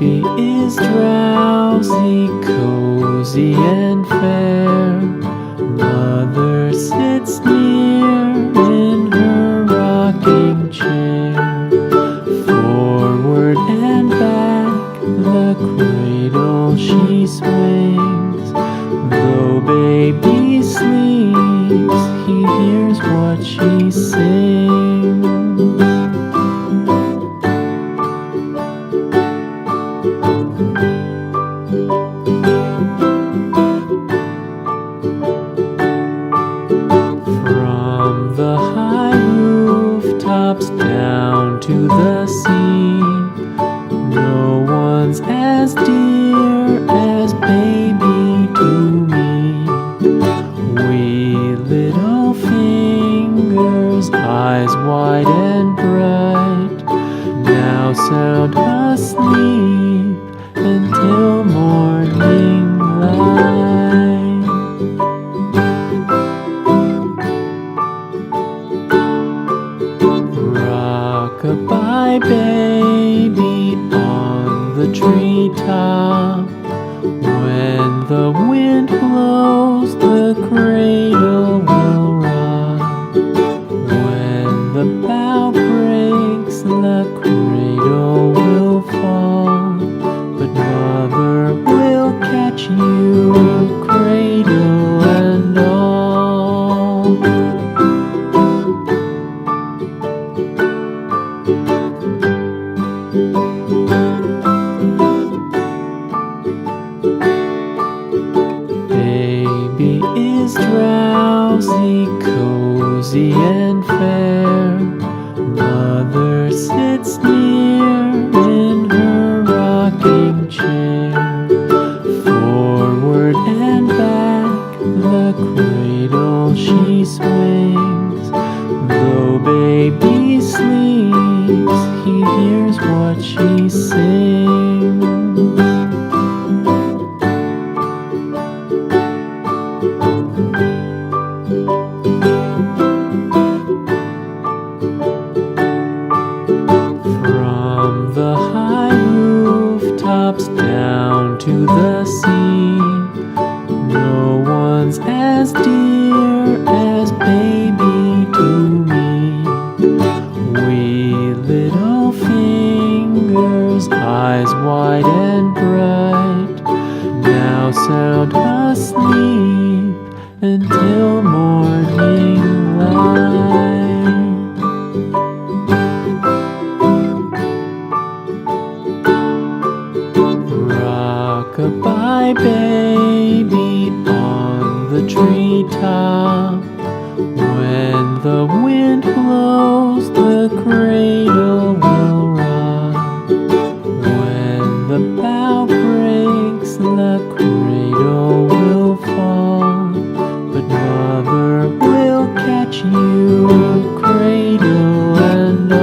Baby is drowsy, cozy and fair. Mother sits near in her rocking chair. Forward and back the cradle she swings. Though baby sleeps, he hears what she sings. From the high rooftops down to the sea, no one's as dear as baby to me. Wee little fingers, eyes wide and bright, now sound asleep until morning light. Rock-a-bye baby on the treetop. When the wind blows, the cradle will rock. When the bough breaks, the cradle will fall. But mother will catch you, cradle and all. Baby is drowsy, cozy and fair. Mother sits near in her rocking chair. Forward and back the cradle she swings. Though baby sleeps, he hears what she sings. From the high rooftops down to the sea, no one's as dear as baby to me. Wee little fingers, eyes wide and bright, now sound asleep until morning light. Rock-a-bye baby on the treetop. When the wind blows, the cradle will rock. When the bough breaks, the cradle will fall. But mother will catch you, cradle and all.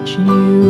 teach you